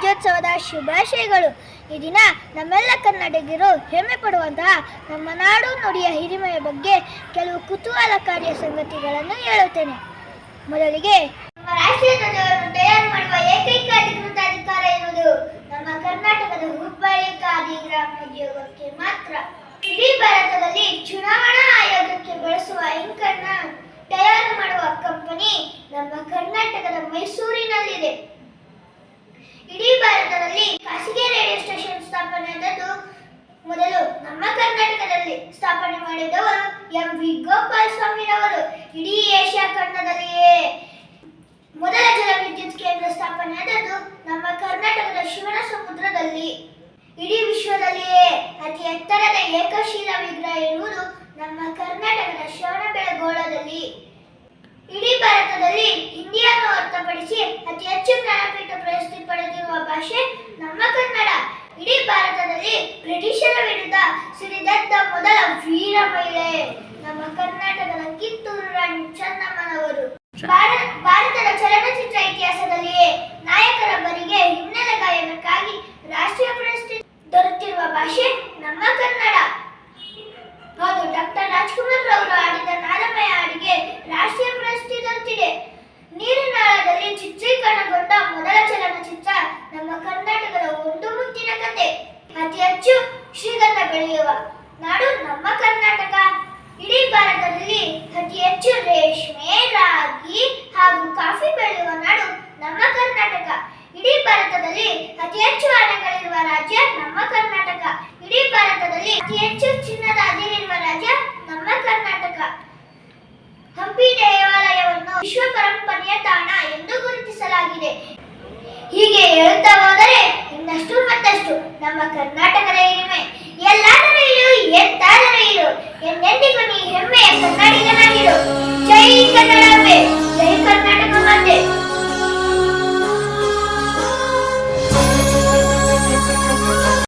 ರಾಜ್ಯೋತ್ಸವದ ಶುಭಾಶಯಗಳು. ಈ ದಿನ ನಮ್ಮೆಲ್ಲ ಕನ್ನಡಿಗರು ಹೆಮ್ಮೆ ಪಡುವಂತಹ ನಮ್ಮ ನಾಡು ನುಡಿಯ ಹಿರಿಮೆಯ ಬಗ್ಗೆ ಕೆಲವು ಕುತೂಹಲಕಾರಿಯ ಸಂಗತಿಗಳನ್ನು ಹೇಳುತ್ತೇನೆ. ಮೊದಲಿಗೆ, ನಮ್ಮ ರಾಷ್ಟ್ರೀಯ ಧ್ವಜವನ್ನು ತಯಾರು ಮಾಡುವ ಏಕೈಕ ಅಧಿಕೃತ ಅಧಿಕಾರ ಇರುವುದು ನಮ್ಮ ಕರ್ನಾಟಕದ ಹುಬ್ಬಳ್ಳಿ ಖಾದಿ ಗ್ರಾಮೋದ್ಯೋಗಕ್ಕೆ ಮಾತ್ರ. ಇಡೀ ಭಾರತದಲ್ಲಿ ಚುನಾವಣಾ ಆಯೋಗಕ್ಕೆ ಬಳಸುವ ಇಂಕ್ ಅನ್ನು ತಯಾರು ಮಾಡುವ ಕಂಪನಿ ನಮ್ಮ ಕರ್ನಾಟಕದ ಮೈಸೂರಿನಲ್ಲಿದೆ. ಇಡೀ ಭಾರತದಲ್ಲಿ ಖಾಸಗಿ ರೇಡಿಯೋ ಸ್ಟೇಷನ್ ಸ್ಥಾಪನೆಯಾದದ್ದು ಮೊದಲು ನಮ್ಮ ಕರ್ನಾಟಕದಲ್ಲಿ. ಸ್ಥಾಪನೆ ಮಾಡಿದವರು ಎಂ.ವಿ. ಗೋಪಾಲಸ್ವಾಮಿರವರು. ಇಡೀ ಏಷ್ಯಾ ಖಂಡದಲ್ಲಿಯೇ ಮೊದಲ ಜಲವಿದ್ಯುತ್ ಕೇಂದ್ರ ಸ್ಥಾಪನೆಯಾದದ್ದು ನಮ್ಮ ಕರ್ನಾಟಕದ ಶಿವನಸಮುದ್ರದಲ್ಲಿ. ಇಡೀ ವಿಶ್ವದಲ್ಲಿಯೇ ಅತಿ ಎತ್ತರದ ಏಕಶಿಲಾ ವಿಗ್ರಹ ಇರುವುದು ನಮ್ಮ ಕರ್ನಾಟಕದ ಶ್ರವಣಬೆಳಗೊಳದಲ್ಲಿ. ಇಡೀ ಭಾರತದಲ್ಲಿ ಹಿಂದಿಯನ್ನು ಹೊರತುಪಡಿಸಿ ಅತಿ ಹೆಚ್ಚು ಜ್ಞಾನಪೀಠ ಪ್ರಶಸ್ತಿ ಪಡೆದಿರುವ ಭಾಷೆ ನಮ್ಮ ಕನ್ನಡ. ಇಡೀ ಭಾರತದಲ್ಲಿ ಬ್ರಿಟಿಷರ ವಿರುದ್ಧ ಸಿಡಿದೆದ್ದ ಮೊದಲ ವೀರ ಮಹಿಳೆ ನಮ್ಮ ಕರ್ನಾಟಕದ ಕಿತ್ತೂರು ರಾಣಿ ಚೆನ್ನಮ್ಮನವರು. ಭಾರತದ ಚಲನಚಿತ್ರ ಇತಿಹಾಸದಲ್ಲಿಯೇ ನಾಯಕರೊಬ್ಬರಿಗೆ ಹಿನ್ನೆಲೆ ಗಾಯನಕ್ಕಾಗಿ ರಾಷ್ಟ್ರೀಯ ಪ್ರಶಸ್ತಿ ದೊರೆತಿರುವ ಭಾಷೆ ನಮ್ಮ ಕನ್ನಡ. ಹೌದು, ಡಾಕ್ಟರ್ ರಾಜ್ಕುಮಾರ್ ರವರು ಆಡಿದ ನಾದಮಯ ಹಾಡಿಗೆ ರಾಷ್ಟ್ರೀಯ ಪ್ರಶಸ್ತಿ ದೊರೆತಿದೆ. ನೀರಿನಾಳದಲ್ಲಿ ಚಿತ್ರೀಕರಣಗೊಂಡ ಮೊದಲ ಚಲನಚಿತ್ರ ನಮ್ಮ ಕರ್ನಾಟಕದ ಒಂದು ಮುತ್ತಿನ ಕತೆ. ಅತಿ ಹೆಚ್ಚು ಶ್ರೀಗಂಧ ಬೆಳೆಯುವ ನಾಡು ನಮ್ಮ ಕರ್ನಾಟಕ. ಇಡೀ ಭಾರತದಲ್ಲಿ ಅತಿ ಹೆಚ್ಚು ರೇಷ್ಮೆ, ರಾಗಿ ಹಾಗೂ ಕಾಫಿ ಬೆಳೆಯುವ ನಾಡು ನಮ್ಮ ಕರ್ನಾಟಕ. ಇಡೀ ಭಾರತದಲ್ಲಿ ಅತಿ ಹೆಚ್ಚು ಆನೆಗಳಿರುವ ರಾಜ್ಯ ನಮ್ಮ ಕರ್ನಾಟಕ. ಇಡೀ ಭಾರತದಲ್ಲಿ ಅತಿ ಹೆಚ್ಚು ಚಿನ್ನದ ಅದಿರಿರುವ ರಾಜ್ಯ ನಮ್ಮ ಕರ್ನಾಟಕ. ಹಂಪಿ ದೇವಾಲಯವನ್ನು ವಿಶ್ವ ಪರಂಪರೆಯ ತಾಣ ಎಂದು ಗುರುತಿಸಲಾಗಿದೆ. ಹೀಗೆ ಹೇಳುತ್ತಾ ಹೋದರೆ ಇನ್ನಷ್ಟು ಮತ್ತಷ್ಟು ನಮ್ಮ ಕರ್ನಾಟಕದ ಹಿರಿಮೆ. ಎಲ್ಲಾದರೂ ಇರು, ಎಂತಾದರೂ ಇರು, ಎಂದೆಂದಿಗೂ ನೀ ಹೆಮ್ಮೆಯ ಕನ್ನಡಿಗನಾಗಿರು. ಜೈ